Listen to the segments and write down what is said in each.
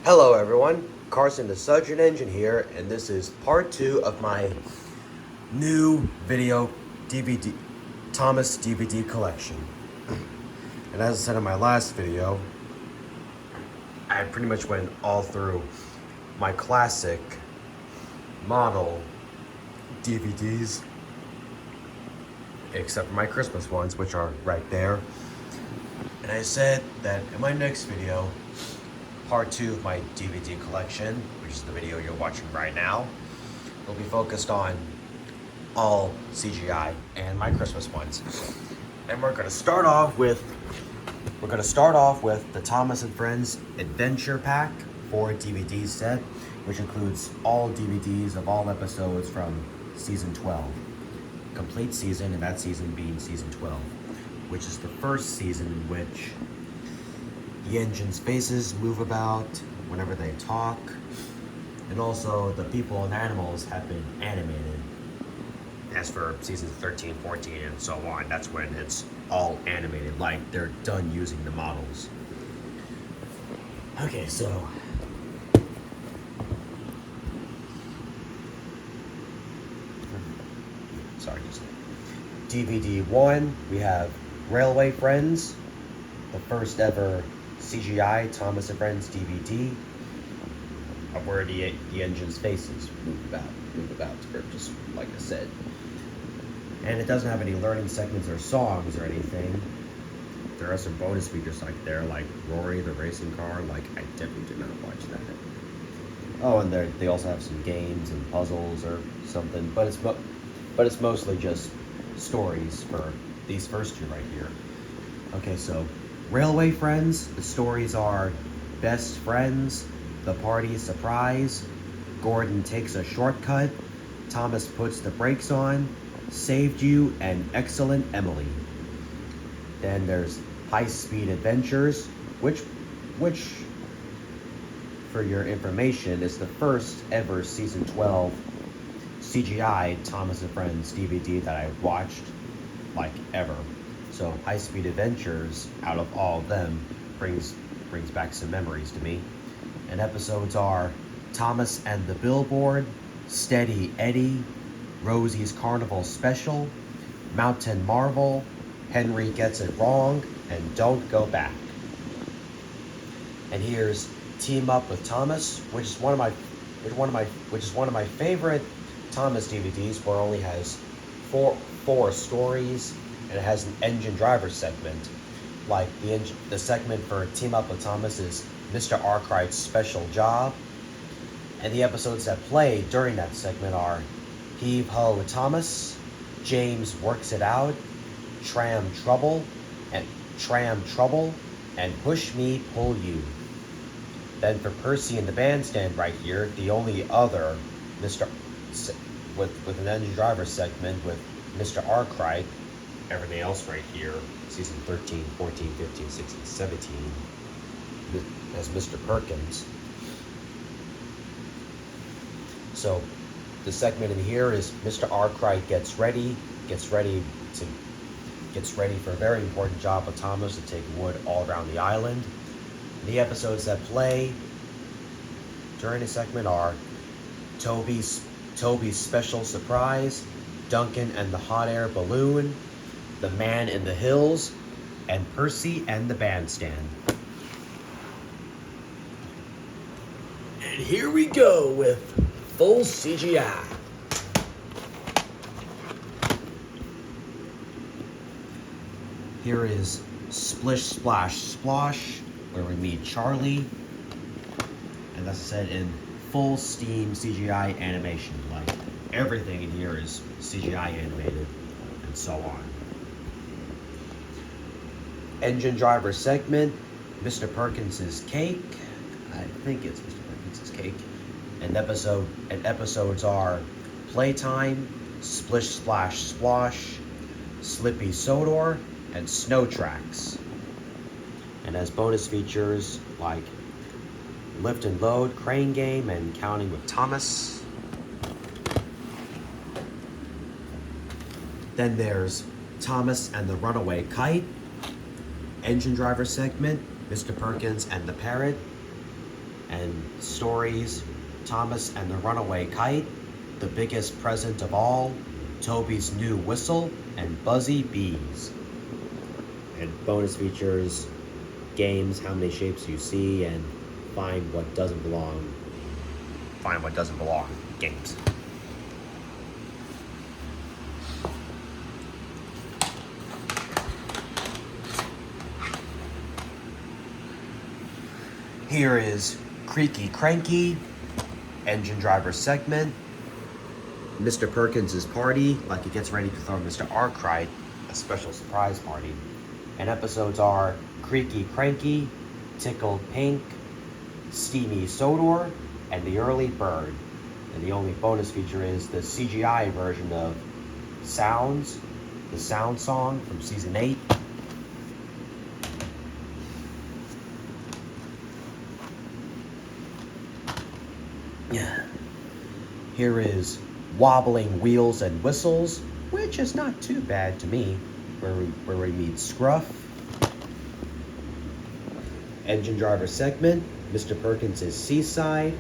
Hello everyone, Carson the Surgeon Engine here, and this is part 2 of my new video DVD, Thomas DVD collection. And as I said in my last video, I pretty much went all through my classic model DVDs, except for my Christmas ones, which are right there. And I said that in my next video, part 2 of my DVD collection, which is the video you're watching right now, will be focused on all CGI and my Christmas ones. And we're gonna start off with the Thomas and Friends Adventure Pack 4 DVD set, which includes all DVDs of all episodes from season 12. Complete season, and that season being season 12, which is the first season in which the engine's faces move about whenever they talk, and also the people and animals have been animated. As for seasons 13, 14, and so on, that's when it's all animated, like they're done using the models. Okay, so just DVD 1, we have Railway Friends, the first ever CGI Thomas and Friends DVD, of where the engine's faces move about, or just like I said. And it doesn't have any learning segments or songs or anything. There are some bonus features like Rory the racing car. Like, I definitely did not watch that. Oh, and they also have some games and puzzles or something, but it's mostly just stories for these first two right here. Okay, so Railway Friends, the stories are Best Friends, The Party Surprise, Gordon Takes a Shortcut, Thomas Puts the Brakes On, Saved You, and Excellent Emily. Then there's High Speed Adventures, which for your information is the first ever season 12 CGI Thomas and Friends DVD that I watched like ever. So High Speed Adventures, out of all of them, brings back some memories to me. And episodes are Thomas and the Billboard, Steady Eddie, Rosie's Carnival Special, Mountain Marvel, Henry Gets It Wrong, and Don't Go Back. And here's Team Up with Thomas, which is one of my favorite Thomas DVDs, where it only has four stories, and it has an engine driver segment. Like the segment for Team Up with Thomas is Mr. Arkwright's Special Job, and the episodes that play during that segment are Heave Ho with Thomas, James Works It Out, Tram Trouble, and Push Me Pull You. Then for Percy and the Bandstand right here, the only other with an engine driver segment with Mr. Arkwright. Everything else right here, season 13, 14, 15, 16, 17, as Mr. Perkins. So the segment in here is Mr. Arkwright gets ready for a very important job with Thomas to take wood all around the island. The episodes that play during the segment are Toby's Special Surprise, Duncan and the Hot Air Balloon, The Man in the Hills, and Percy and the Bandstand. And here we go with full CGI. Here is Splish Splash Splosh, where we meet Charlie, and that's said in full steam CGI animation. Like, everything in here is CGI animated, and so on. Engine driver segment, Mr. Perkins's Cake. I think it's Mr. Perkins's Cake. And episodes are Playtime, Splish Splash Splosh, Slippy Sodor, and Snow Tracks. And as bonus features like Lift and Load, Crane Game, and Counting with Thomas. Then there's Thomas and the Runaway Kite, Engine Driver segment, Mr. Perkins and the Parrot, And stories, Thomas and the Runaway Kite, The Biggest Present of All, Toby's New Whistle, and Buzzy Bees. And bonus features, games, How Many Shapes You See, and Find What Doesn't Belong. Find What Doesn't Belong games. Here is Creaky Cranky, Engine Driver segment, Mr. Perkins' party, like he gets ready to throw Mr. Arkwright a special surprise party. And episodes are Creaky Cranky, Tickled Pink, Steamy Sodor, and The Early Bird. And the only bonus feature is the CGI version of Sounds, the sound song from season 8. Here is Wobbling Wheels and Whistles, which is not too bad to me, where we meet Scruff. Engine Driver segment, Mr. Perkins' Seaside.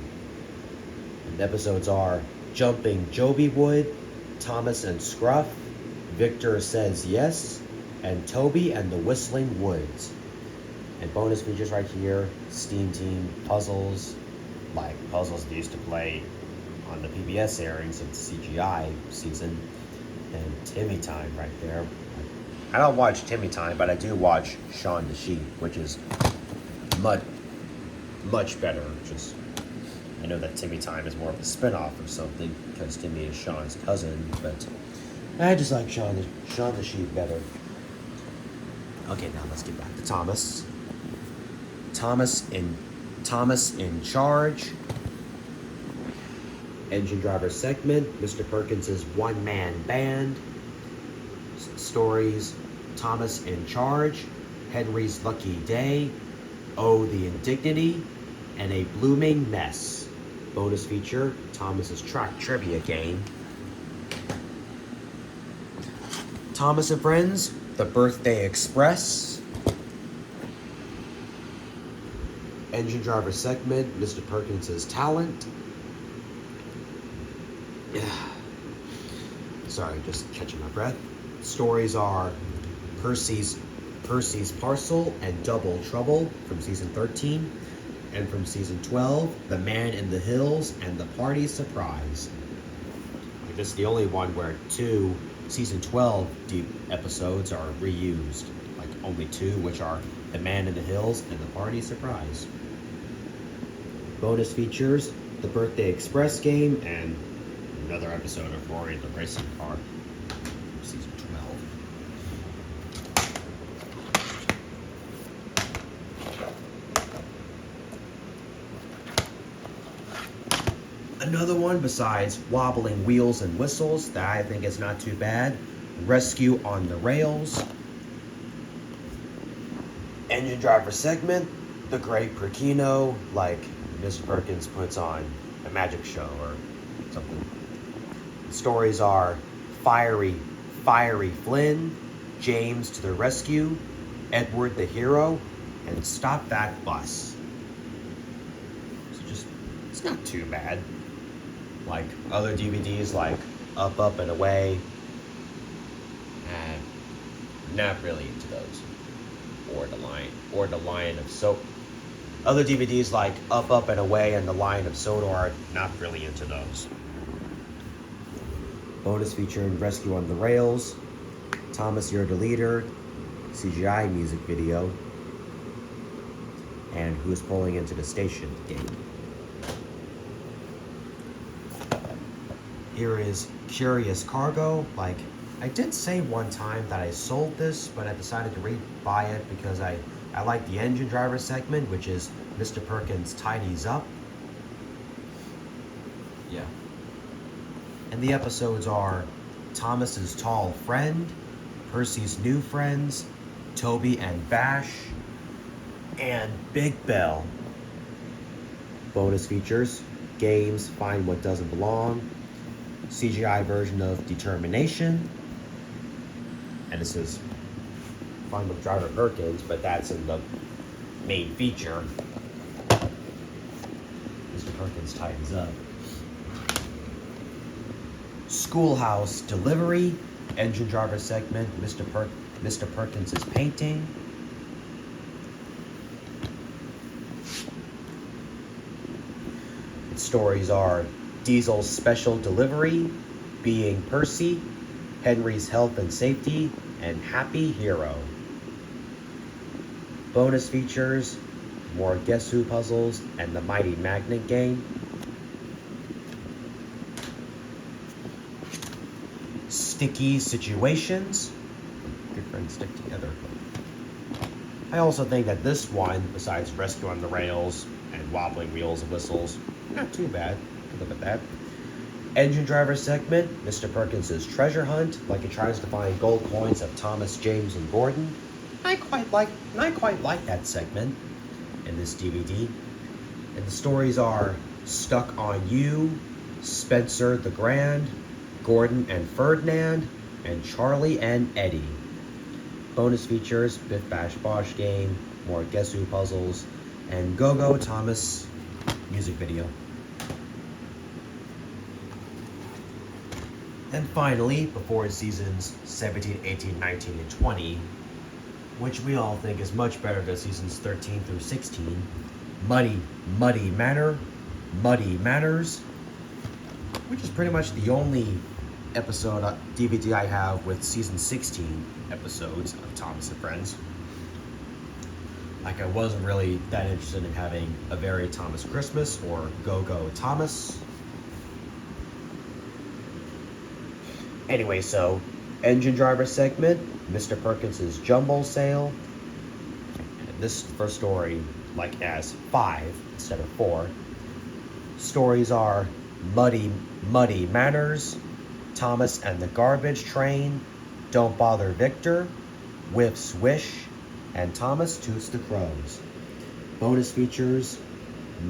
And episodes are Jumping Joby Wood, Thomas and Scruff, Victor Says Yes, and Toby and the Whistling Woods. And bonus features right here, Steam Team puzzles, like puzzles they used to play on the PBS airings of the CGI season. And Timmy Time right there. I don't watch Timmy Time, but I do watch Shaun the Sheep, which is much better. Just, I know that Timmy Time is more of a spin-off or something, because Timmy is Shaun's cousin, but I just like Shaun the Sheep better. Okay, now let's get back to Thomas. Thomas in Charge. Engine Driver segment, Mr. Perkins' one-man band. Stories, Thomas in Charge, Henry's Lucky Day, Oh the Indignity, and A Blooming Mess. Bonus feature, Thomas's track trivia game. Thomas and Friends, The Birthday Express. Engine Driver segment, Mr. Perkins' Talent. Sorry, just catching my breath. Stories are Percy's Parcel and Double Trouble from season 13, and from season 12, The Man in the Hills and The Party Surprise. This is the only one where two season 12 deep episodes are reused, like only two, which are The Man in the Hills and The Party Surprise. Bonus features, The Birthday Express game, and another episode of Rory the Racing Car, season 12. Another one besides Wobbling Wheels and Whistles that I think is not too bad, Rescue on the Rails. Engine Driver segment, The Great Perkino, like Mr. Perkins puts on a magic show or something. Stories are Fiery Flynn, James to the Rescue, Edward the Hero, and Stop That Bus. So it's not too bad. Like other DVDs like Up, Up, and Away, and not really into those. Or the Lion of Soap. Other DVDs like Up, Up, and Away and The Lion of Sodor, not really into those. Bonus feature in Rescue on the Rails, Thomas You're the Leader, CGI music video, and Who's Pulling Into the Station game. Here is Curious Cargo. Like, I did say one time that I sold this, but I decided to rebuy it because I like the Engine Driver segment, which is Mr. Perkins Tidies Up. Yeah. And the episodes are Thomas's Tall Friend, Percy's New Friends, Toby and Bash, and Big Bell. Bonus features, games, Find What Doesn't Belong, CGI version of Determination, and this is Find What Driver Perkins, but that's in the main feature. Mr. Perkins tightens up. Schoolhouse Delivery, engine driver segment, Mr. Perkins is painting. Its stories are Diesel's Special Delivery, Being Percy, Henry's Health and Safety, and Happy Hero. Bonus features, more Guess Who puzzles, and the Mighty Magnet game. Sticky Situations. Good friends stick together. I also think that this one, besides Rescue on the Rails and Wobbling Wheels and Whistles, not too bad. Look at that. Engine driver segment, Mr. Perkins' treasure hunt, like he tries to find gold coins of Thomas, James, and Gordon. I quite like that segment in this DVD. And the stories are Stuck on You, Spencer the Grand, Gordon and Ferdinand, and Charlie and Eddie. Bonus features, Biff Bash Bosh game, more Guess Who puzzles, and Go-Go Thomas music video. And finally, before seasons 17, 18, 19, and 20, which we all think is much better than seasons 13 through 16, Muddy Manners, which is pretty much the only episode DVD I have with season 16 episodes of Thomas and Friends. Like, I wasn't really that interested in having a Very Thomas Christmas or Go-Go Thomas. Anyway, so engine driver segment, Mr. Perkins' Jumble Sale. And this first story, like, has 5 instead of 4. Stories are Muddy Manners, Thomas and the Garbage Train, Don't Bother Victor, Whiff's Wish, and Thomas Toots the Crows. Bonus features,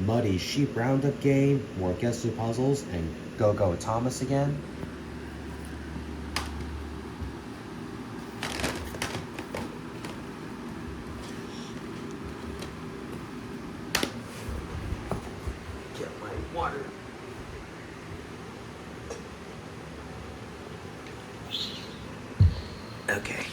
Muddy Sheep Roundup game, more Guess Who puzzles, and Go-Go Thomas again. Get my water. Okay.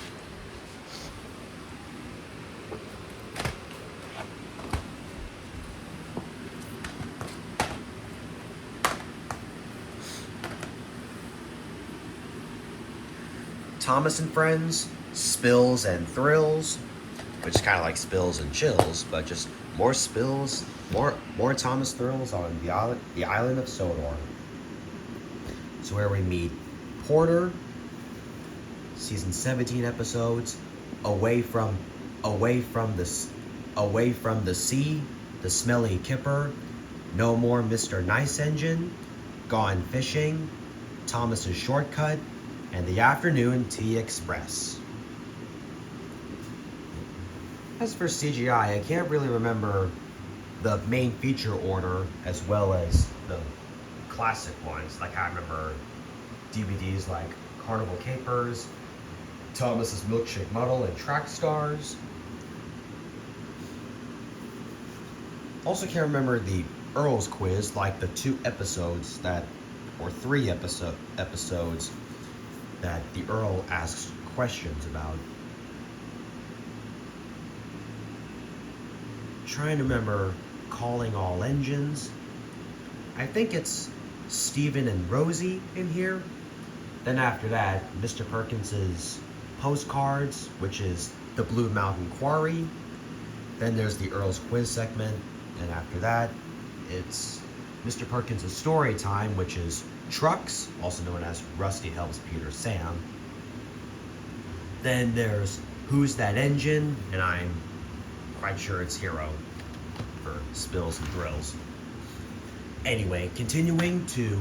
Thomas and Friends, Spills and Thrills, which is kind of like Spills and Chills, but just more spills, more Thomas thrills on the island of Sodor. So where we meet Porter, season 17 episodes, away from the sea, the smelly kipper, no more Mr. Nice Engine, gone fishing, Thomas's shortcut, and the afternoon tea express. As for CGI, I can't really remember the main feature order as well as the classic ones. Like, I remember DVDs like Carnival Capers, Thomas's Milkshake Muddle, and Track Stars. Also can't remember the Earl's Quiz, like the 2 episodes that, or 3 episodes that the Earl asks questions about. Trying to remember Calling All Engines. I think it's Stephen and Rosie in here. Then after that, Mr. Perkins's Postcards, which is the Blue Mountain Quarry. Then there's the Earl's Quiz segment. And after that, it's Mr. Perkins' Story Time, which is Trucks, also known as Rusty Helps Peter Sam. Then there's Who's That Engine? And I'm quite sure it's Hero for Spills and Drills. Anyway, continuing to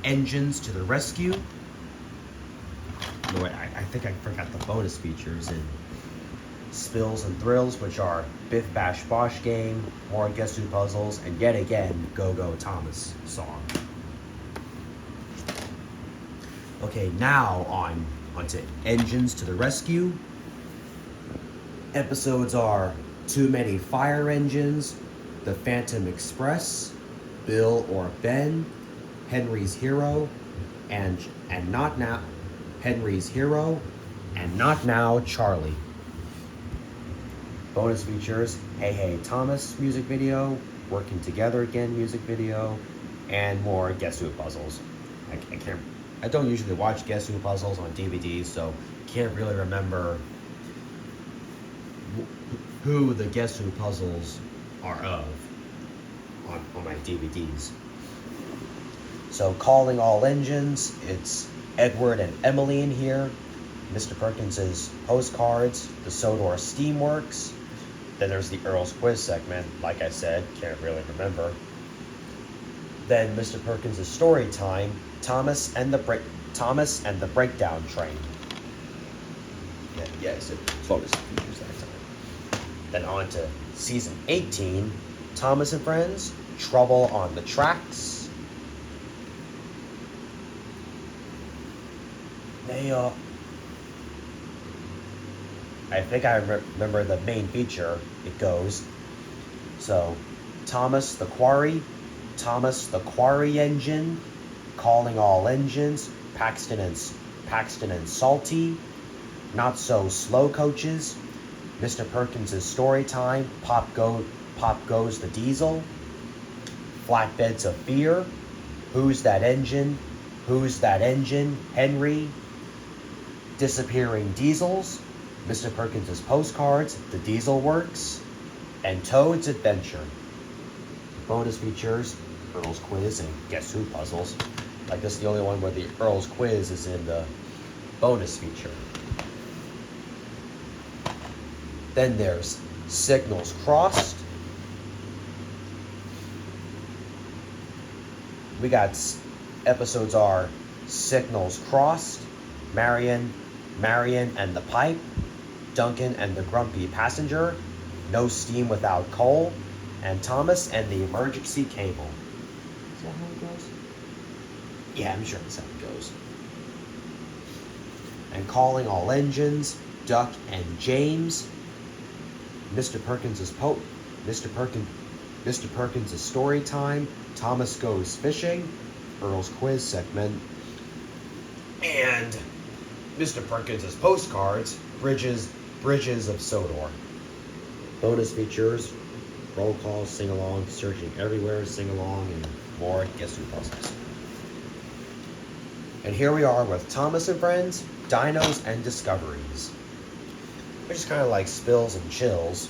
Engines to the Rescue. No, I think I forgot the bonus features in Spills and Thrills, which are Biff Bash Bosh game, more Guess Who puzzles, and yet again, Go-Go Thomas song. Okay, now onto Engines to the Rescue. Episodes are Too Many Fire Engines, The Phantom Express, Bill or Ben, Henry's Hero, and Not Now, Henry's Hero, and Not Now, Charlie. Bonus features, Hey Hey Thomas music video, Working Together Again music video, and more Guess Who puzzles. I don't usually watch Guess Who puzzles on DVDs, so can't really remember who the Guess Who puzzles are of on my DVDs. So calling all engines, it's Edward and Emily in here. Mr. Perkins's postcards, the Sodor Steamworks. Then there's the Earl's Quiz segment, like I said, can't really remember. Then Mr. Perkins's story time, Thomas and the Breakdown Train. Yes, it's bonus features that time. Then on to season 18, Thomas and Friends, Trouble on the Tracks. I think I remember the main feature. It goes, so Thomas the Quarry Engine, Calling All Engines, Paxton and Salty, Not So Slow Coaches, Mr. Perkins's Story Time, Pop Goes the Diesel, Flatbeds of Fear, Who's That Engine, Henry, Disappearing Diesels, Mr. Perkins's Postcards, The Diesel Works, and Toad's Adventure. Bonus features, Earl's Quiz and Guess Who puzzles. Like, this is the only one where the Earl's Quiz is in the bonus feature. Then there's Signals Crossed. We got episodes are Signals Crossed, Marion and the Pipe, Duncan and the Grumpy Passenger, No Steam Without Coal, and Thomas and the Emergency Cable. Is that how it goes? Yeah, I'm sure that's how it goes. And Calling All Engines, Duck and James, Mr. Perkins's Story Time, Thomas Goes Fishing, Earl's Quiz segment, and Mr. Perkins's Postcards, Bridges of Sodor. Bonus features, roll call, sing along, searching everywhere, sing along, and more Guess Who puzzles. And here we are with Thomas and Friends, Dinos and Discoveries, which is kind of like spills and chills.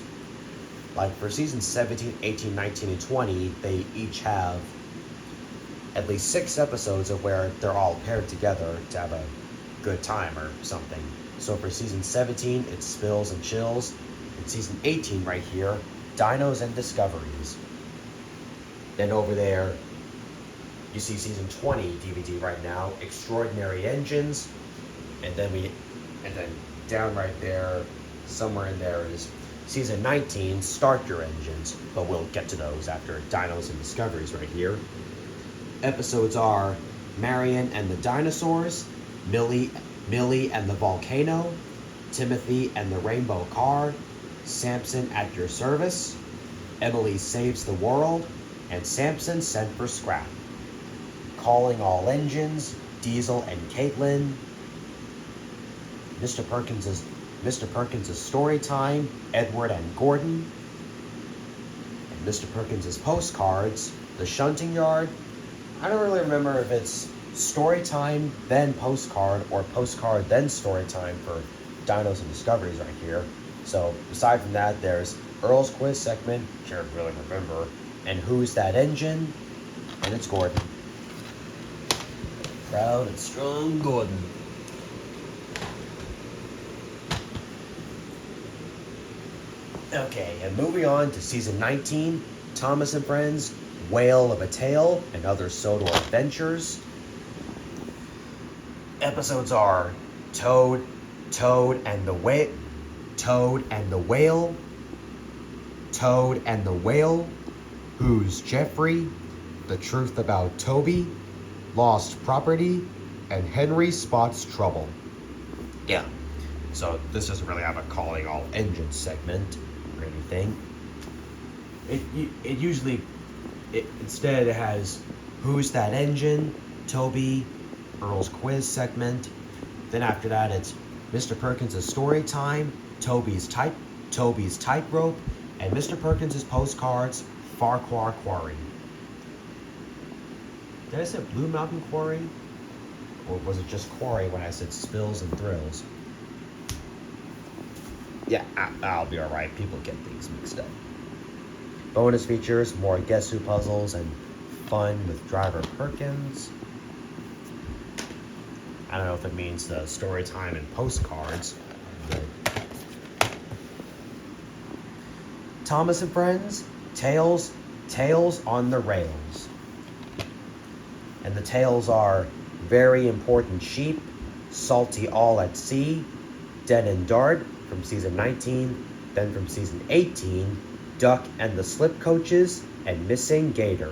Like for seasons 17, 18, 19, and 20, they each have at least 6 episodes of where they're all paired together to have a good time or something. So for season 17, it's Spills and Chills. In season 18 right here, Dinos and Discoveries. Then over there, you see season 20 DVD right now, Extraordinary Engines. And then down right there, somewhere in there is season 19, Start Your Engines. But we'll get to those after Dinos and Discoveries right here. Episodes are Marion and the Dinosaurs, Millie and the Volcano, Timothy and the Rainbow Car, Samson at Your Service, Emily Saves the World, and Samson Sent for Scrap. Calling All Engines, Diesel and Caitlin, Mr. Perkins's Story Time, Edward and Gordon, and Mr. Perkins's Postcards, The Shunting Yard. I don't really remember if it's Story Time, then Postcard, or Postcard, then Story Time for Dinos and Discoveries right here. So, aside from that, there's Earl's Quiz segment, can't really remember, and Who's That Engine, and it's Gordon. Proud and strong Gordon. Okay, and moving on to season 19, Thomas and Friends, Whale of a Tale, and Other Sodor Adventures. Episodes are Toad and the Whale, Who's Jeffrey, The Truth About Toby, Lost Property, and Henry Spots Trouble. Yeah, so this doesn't really have a Calling All Engines segment or anything. It usually Instead, it has Who's That Engine, Toby, Earl's quiz segment. Then after that, it's Mr. Perkins' story time, Toby's tightrope, and Mr. Perkins' postcards, Farquhar Quarry. Did I say Blue Mountain Quarry? Or was it just Quarry when I said Spills and Thrills? Yeah, I'll be alright. People get things mixed up. Bonus features, more Guess Who puzzles, and fun with Driver Perkins. I don't know if it means the story time and postcards. But Thomas and Friends, Tales on the Rails. And the tales are Very Important Sheep, Salty All at Sea, Dead and Dart from season 19, then from season 18, Duck and the Slip Coaches, and Missing Gator.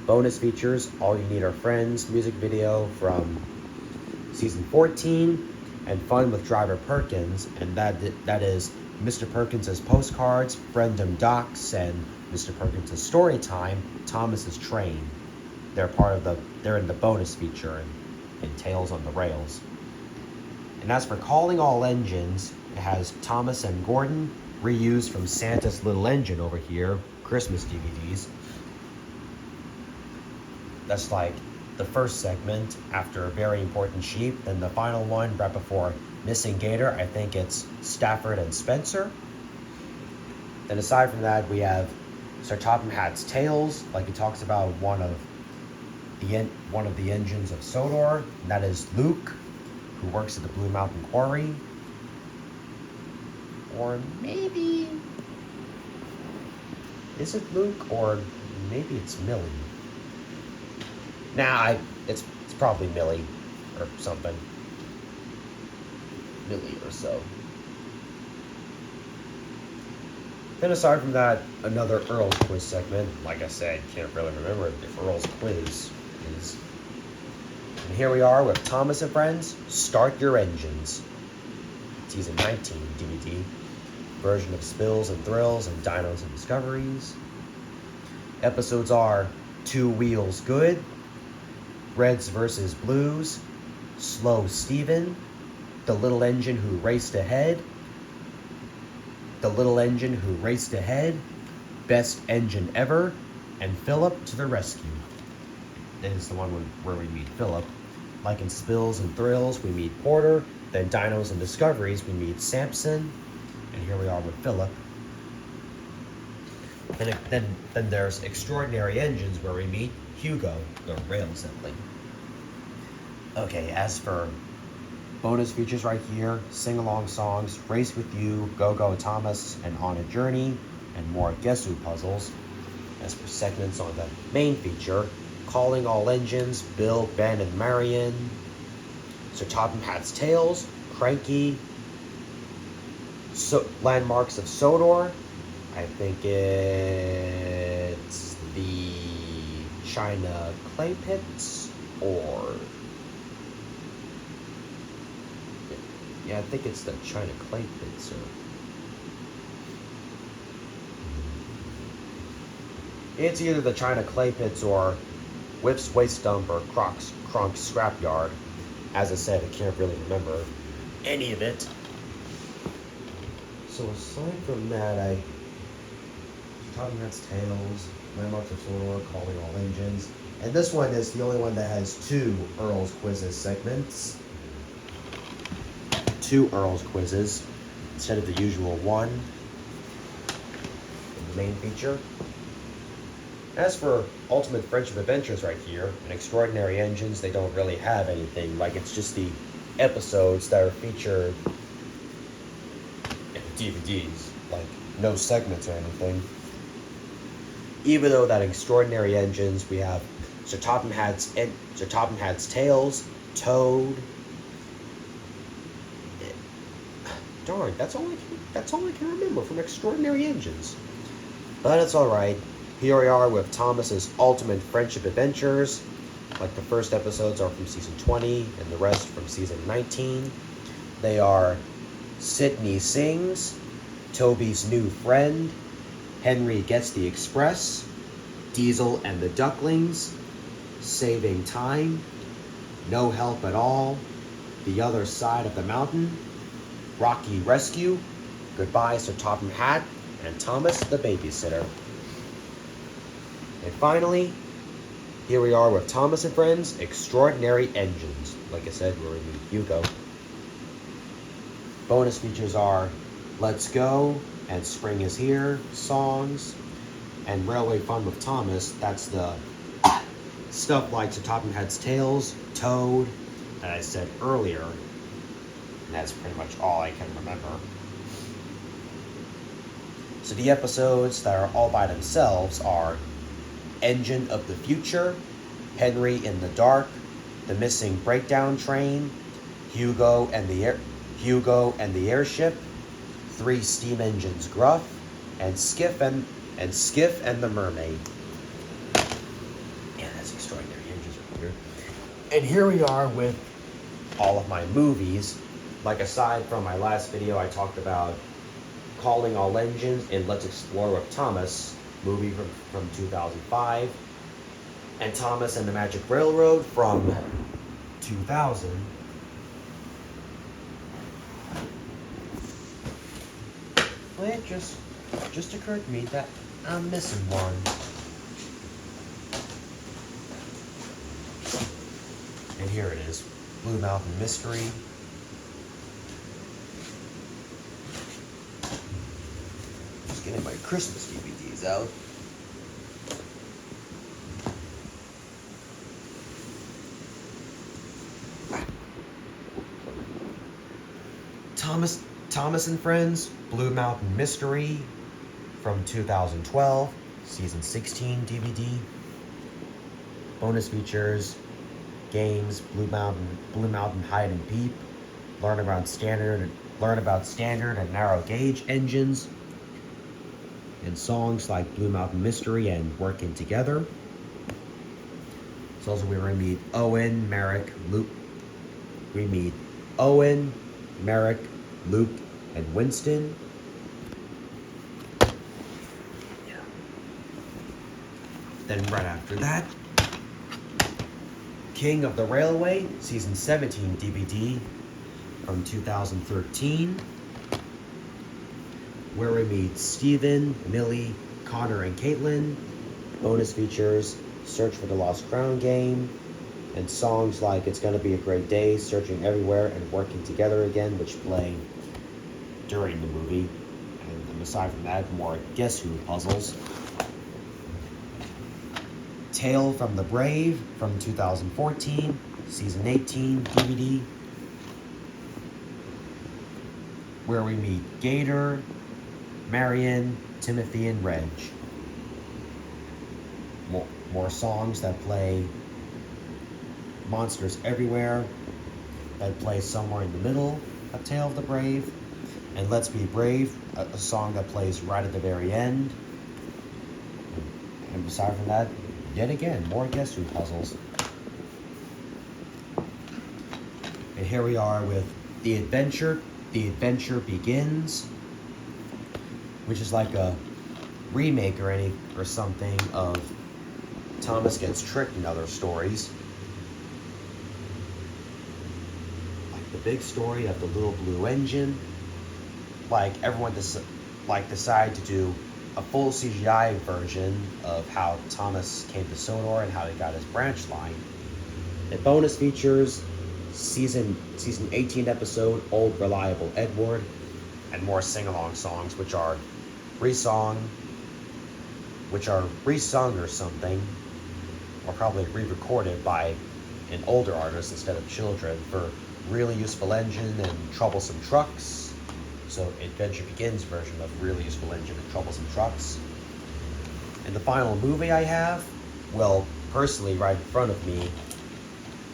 Bonus features, All You Need Are Friends music video from season 14, and Fun with Driver Perkins, and that is Mr. Perkins' postcards, Friendom Docs, and Mr. Perkins' story time, Thomas's Train. They're in the bonus feature in Tales on the Rails. And as for Calling All Engines, it has Thomas and Gordon, reused from Santa's Little Engine over here, Christmas DVDs. That's like the first segment after Very Important Sheep, then the final one right before Missing Gator. I think it's Stafford and Spencer. Then aside from that, we have Sir Topham Hatt's Tales, like he talks about one of the engines of Sodor, and that is Luke, who works at the Blue Mountain Quarry. Or maybe, is it Luke, or maybe it's Millie? Nah, it's probably Millie, or something. Millie or so. Then aside from that, another Earl's quiz segment. Like I said, can't really remember if Earl's quiz is. And here we are with Thomas and Friends, Start Your Engines. Season 19 DVD. Version of Spills and Thrills and Dinos and Discoveries. Episodes are Two Wheels Good, Reds vs. Blues, Slow Steven, The Little Engine Who Raced Ahead, Best Engine Ever, and Philip to the Rescue. That is the one where we meet Philip. Like in Spills and Thrills, we meet Porter. Then Dinos and Discoveries, we meet Samson. And here we are with Philip. Then there's Extraordinary Engines, where we meet Hugo, the rail sibling. Okay, as for bonus features right here, sing-along songs, Race With You, Go Go Thomas, and On a Journey, and more Guess Who puzzles. As for segments on the main feature, Calling All Engines, Bill, Ben, and Marion, Sir Topham Hatt's Tales, Cranky, Landmarks of Sodor, I think it's the China Clay Pits, or yeah, I think it's the China Clay Pits, it's either the China Clay Pits or Whip's Waste Dump or Kronk's Scrapyard. As I said, I can't really remember any of it. So aside from that, Topham Hatt's Tales, Landmarks of Sodor, Calling All Engines, and this one is the only one that has two Earl's Quizzes segments. Two Earl's Quizzes instead of the usual one in the main feature. As for Ultimate Friendship Adventures right here, and Extraordinary Engines, they don't really have anything. Like, it's just the episodes that are featured in the DVDs. Like, no segments or anything. Even though that Extraordinary Engines, we have Sir Topham Hatt's Tales, Toad. Darn, that's all I can remember from Extraordinary Engines. But it's alright. Here we are with Thomas's Ultimate Friendship Adventures. Like, the first episodes are from season 20 and the rest from season 19. They are Sydney Sings, Toby's New Friend, Henry Gets the Express, Diesel and the Ducklings, Saving Time, No Help at All, The Other Side of the Mountain, Rocky Rescue, Goodbye Sir Topham Hatt, and Thomas the Babysitter. And finally, here we are with Thomas and Friends, Extraordinary Engines. Like I said, we're in Hugo. Bonus features are Let's Go and Spring is Here songs, and Railway Fun with Thomas. That's the stuff like Sir Topham Hatt's Tales, Toad, that I said earlier. And that's pretty much all I can remember. So the episodes that are all by themselves are Engine of the Future, Henry in the Dark, The Missing Breakdown Train, Hugo and the Airship, Three Steam Engines Gruff, and Skiff and the Mermaid. Yeah, that's Extraordinary Engines right here. And here we are with all of my movies. Like, aside from my last video, I talked about Calling All Engines in Let's Explore with Thomas, movie from 2005, and Thomas and the Magic Railroad from 2000. Well, it just occurred to me that I'm missing one. And here it is, Blue Mountain Mystery. Just getting my Christmas DVDs out. Thomas and Friends, Blue Mountain Mystery from 2012, Season 16 DVD. Bonus features, games, Blue Mountain Hide and Peep, learn about standard and narrow gauge engines, and songs like Blue Mountain Mystery and Working Together. So also we meet Owen, Merrick, Luke. We meet Owen, Merrick, Luke, and Winston. Yeah. Then right after that, King of the Railway, Season 17 DVD from 2013, where we meet Stephen, Millie, Connor, and Caitlin. Bonus features, Search for the Lost Crown game, and songs like It's Gonna Be a Great Day, Searching Everywhere, and Working Together Again, which play during the movie. And aside from that, more Guess Who puzzles. Tale from the Brave from 2014, Season 18 DVD, where we meet Gator, Marion, Timothy, and Reg. More songs that play Monsters Everywhere, that plays somewhere in the middle of Tale of the Brave, and Let's Be Brave, a song that plays right at the very end. And aside from that, yet again, more Guess Who puzzles. And here we are with The Adventure Begins, which is like a remake or something of Thomas Gets Tricked and other stories. Like the big story of the little blue engine. Like everyone decided to do a full CGI version of how Thomas came to Sodor and how he got his branch line. And bonus features, season 18 episode Old Reliable Edward, and more sing-along songs which are resung or something, or probably re-recorded by an older artist instead of children, for Really Useful Engine and Troublesome Trucks. So Adventure Begins version of Really Useful Engine and Troublesome Trucks. And the final movie I have, well, personally right in front of me,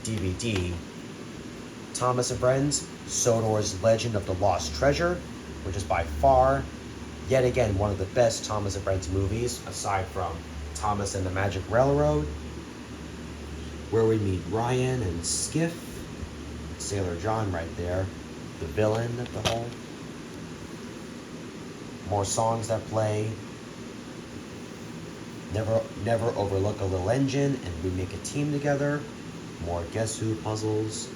DVD, Thomas and Friends, Sodor's Legend of the Lost Treasure, which is by far, yet again, one of the best Thomas and Friends movies, aside from Thomas and the Magic Railroad, where we meet Ryan and Skiff, Sailor John right there, the villain of the whole. More songs that play, Never overlook a little engine, and we make a team together. More Guess Who puzzles.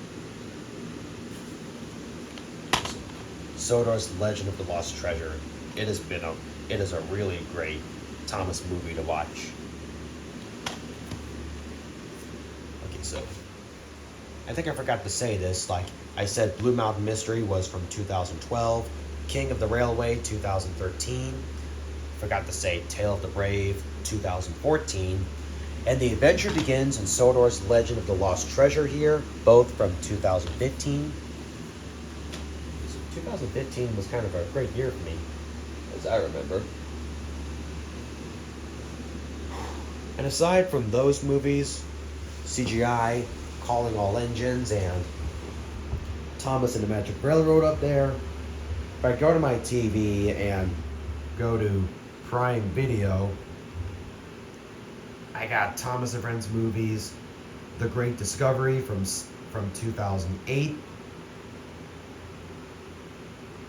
Sodor's Legend of the Lost Treasure. It is a really great Thomas movie to watch. Okay, so I think I forgot to say this. Like I said, Blue Mountain Mystery was from 2012. King of the Railway, 2013. Forgot to say Tale of the Brave, 2014. And The Adventure Begins and Sodor's Legend of the Lost Treasure here, both from 2015. So 2015 was kind of a great year for me, as I remember. And aside from those movies, CGI, Calling All Engines, and Thomas and the Magic Railroad up there, if I go to my TV and go to Prime Video, I got Thomas and Friends movies, The Great Discovery from 2008,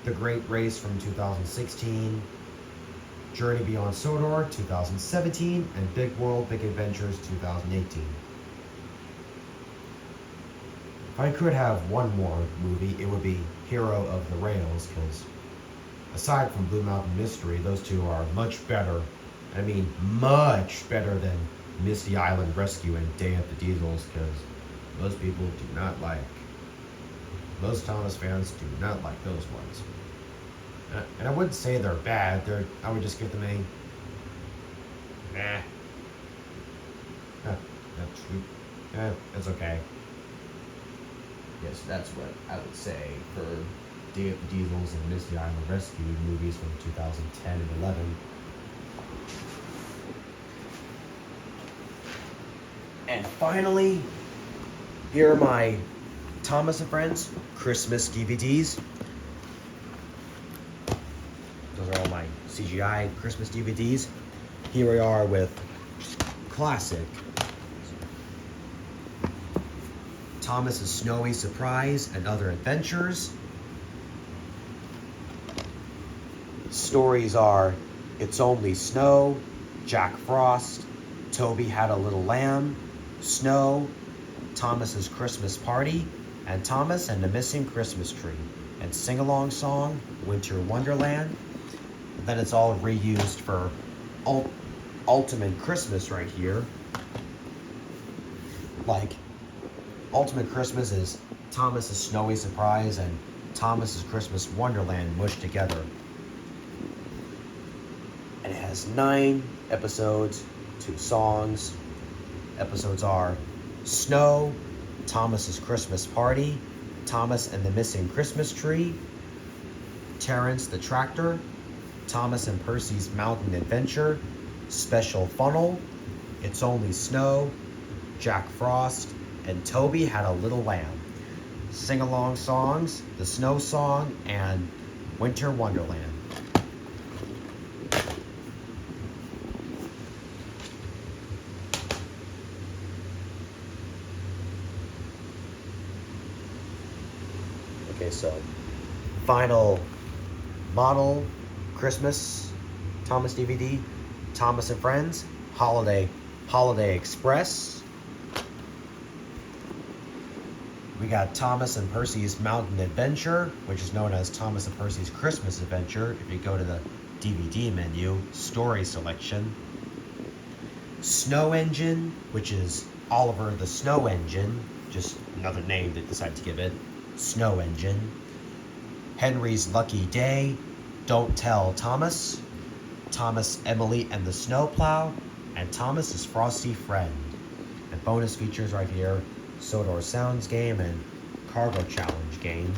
The Great Race from 2016, Journey Beyond Sodor 2017, and Big World, Big Adventures 2018. If I could have one more movie, it would be Hero of the Rails, because aside from Blue Mountain Mystery, those two are much better. I mean, much better than Misty Island Rescue and Day at the Diesels, because most people do not like, most Thomas fans do not like those ones. And I wouldn't say they're bad. I would just give them a nah. It's okay. Yes, that's what I would say for Day at the Diesels and Misty Island Rescue movies from 2010 and 11. And finally, here are my Thomas and Friends Christmas DVDs. Those are all my CGI Christmas DVDs. Here we are with classic Thomas's Snowy Surprise and Other Adventures. Stories are It's Only Snow, Jack Frost, Toby Had a Little Lamb, Snow, Thomas's Christmas Party, and Thomas and the Missing Christmas Tree, and sing-along song, Winter Wonderland. And then it's all reused for Ultimate Christmas right here. Like, Ultimate Christmas is Thomas's Snowy Surprise and Thomas's Christmas Wonderland mushed together. And it has 9 episodes, 2 songs. Episodes are Snow, Thomas's Christmas Party, Thomas and the Missing Christmas Tree, Terrence the Tractor, Thomas and Percy's Mountain Adventure, Special Funnel, It's Only Snow, Jack Frost, and Toby Had a Little Lamb. Sing-along songs, The Snow Song, and Winter Wonderland. Okay, so final model Christmas Thomas DVD, Thomas and Friends, Holiday Express. We got Thomas and Percy's Mountain Adventure, which is known as Thomas and Percy's Christmas Adventure. If you go to the DVD menu, story selection. Snow Engine, which is Oliver the Snow Engine, just another name they decided to give it. Snow Engine. Henry's Lucky Day, Don't Tell Thomas, Thomas, Emily, and the Snowplow, and Thomas's Frosty Friend. And bonus features right here, Sodor Sounds game and Cargo Challenge game.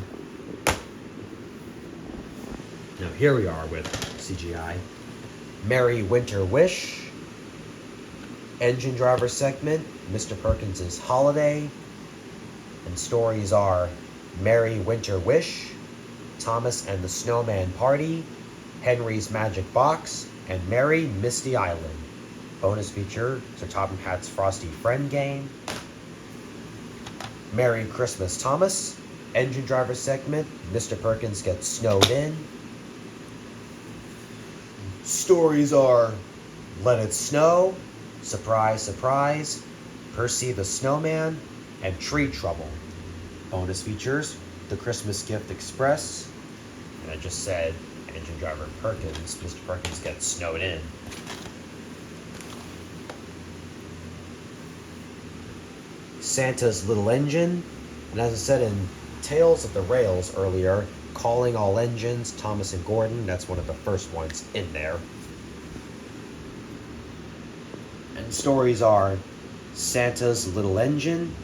Now here we are with CGI. Merry Winter Wish, Engine Driver segment, Mr. Perkins's Holiday, and stories are Merry Winter Wish, Thomas and the Snowman Party, Henry's Magic Box, and Merry Misty Island. Bonus feature, Sir Topham Hatt's Frosty Friend game. Merry Christmas Thomas, Engine Driver segment, Mr. Perkins Gets Snowed In. Stories are Let It Snow, Surprise, Surprise, Percy the Snowman, and Tree Trouble. Bonus features, The Christmas Gift Express, and I just said engine driver Perkins. Mr. Perkins gets snowed in. Santa's Little Engine, and as I said in Tales of the Rails earlier, Calling All Engines, Thomas and Gordon, that's one of the first ones in there. And stories are Santa's Little Engine,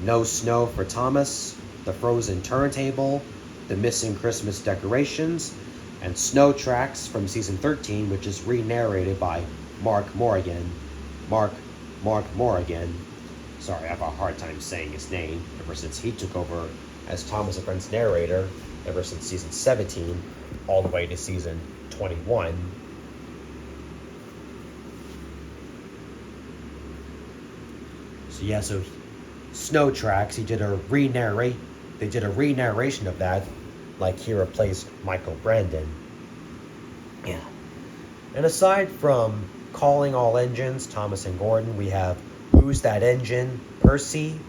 No Snow for Thomas, The Frozen Turntable, The Missing Christmas Decorations, and Snow Tracks from Season 13, which is re-narrated by Mark Morgan. Mark Morgan. Sorry, I have a hard time saying his name ever since he took over as Thomas and Friends narrator ever since Season 17 all the way to Season 21. So Snow Tracks, they did a re-narration of that, like he replaced Michael Brandon. Yeah. And aside from Calling All Engines, Thomas and Gordon, we have Who's That Engine, Percy,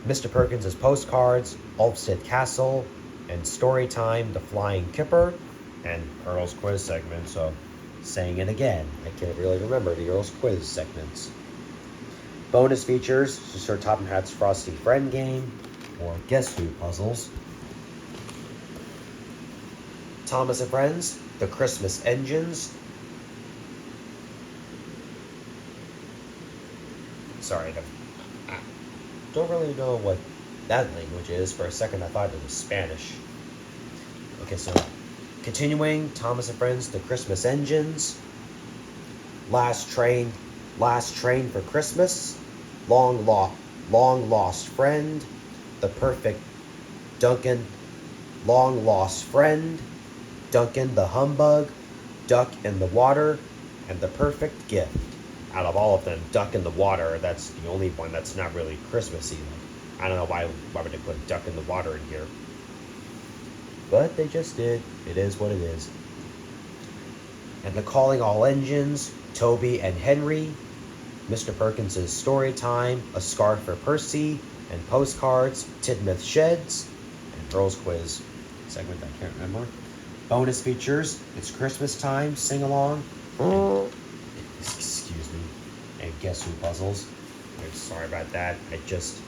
Mr. Perkins' Postcards, Ulfstead Castle, and Storytime, The Flying Kipper, and Earl's Quiz segment. So, saying it again, I can't really remember the Earl's Quiz segments. Bonus features, Sir Topham Hatt's Frosty Friend Game, or Guess Who puzzles. Thomas and Friends, The Christmas Engines. Sorry, I don't really know what that language is. For a second I thought it was Spanish. Okay, so continuing, Thomas and Friends, The Christmas Engines. Last Train for Christmas. Long Lost Friend. The Perfect Duncan. Long Lost Friend. Duncan the Humbug. Duck in the Water. And The Perfect Gift. Out of all of them, Duck in the Water, that's the only one that's not really Christmassy. I don't know why would they put Duck in the Water in here. But they just did. It is what it is. And the Calling All Engines, Toby and Henry, Mr. Perkins' Storytime, A Scarf for Percy, and Postcards, Tidmouth Sheds, and Earl's Quiz segment I can't remember. Bonus features, It's Christmas Time, Sing Along, excuse me, and Guess Who puzzles. I'm sorry about that. I just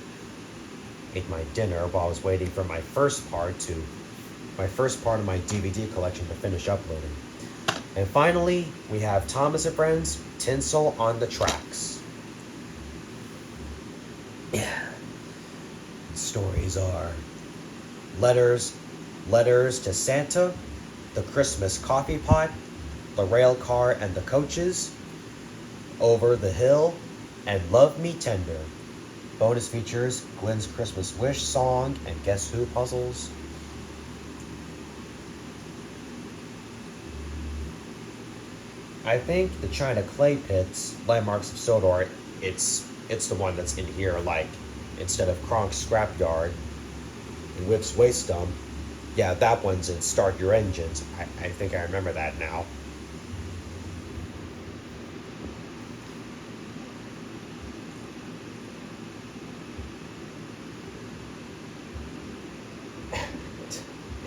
ate my dinner while I was waiting for my first part of my DVD collection to finish uploading. And finally, we have Thomas and Friends, Tinsel on the Tracks. Yeah. Stories are Letters to Santa, The Christmas Coffee Pot, The Rail Car and the Coaches, Over the Hill, and Love Me Tender. Bonus features, Glynn's Christmas Wish song and Guess Who puzzles. I think the China Clay Pits, Landmarks of Sodor, it's the one that's in here, like, instead of Kronk's Scrapyard and Whip's Waste Dump. Yeah, that one's in Start Your Engines. I think I remember that now.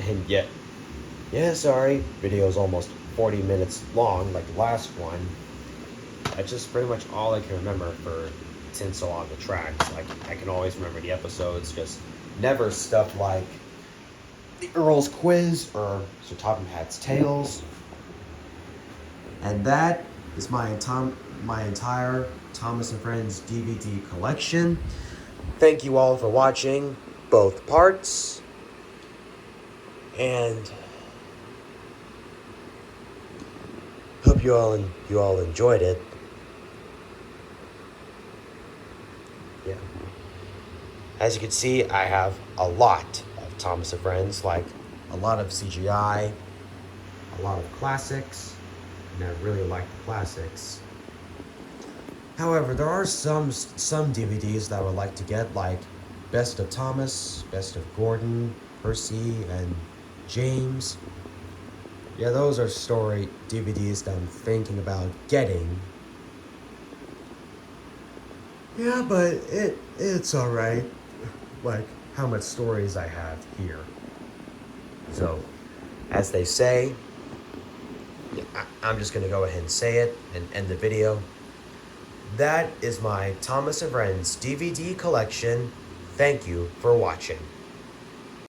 And yeah, sorry, video's almost 40 minutes long, like the last one. That's just pretty much all I can remember for Tinsel on the Tracks. Like, I can always remember the episodes, just never stuff like the Earl's Quiz or Sir Topham Hatt's Tales. And that is my entire Thomas and Friends DVD collection. Thank you all for watching both parts. And hope you all enjoyed it. Yeah. As you can see, I have a lot of Thomas and Friends, like a lot of CGI, a lot of classics, and I really like the classics. However, there are some DVDs that I would like to get, like Best of Thomas, Best of Gordon, Percy, and James. Yeah, those are story DVDs that I'm thinking about getting. Yeah, but it's alright. Like how much stories I have here. So, as they say, I'm just gonna go ahead and say it and end the video. That is my Thomas and Friends DVD collection. Thank you for watching.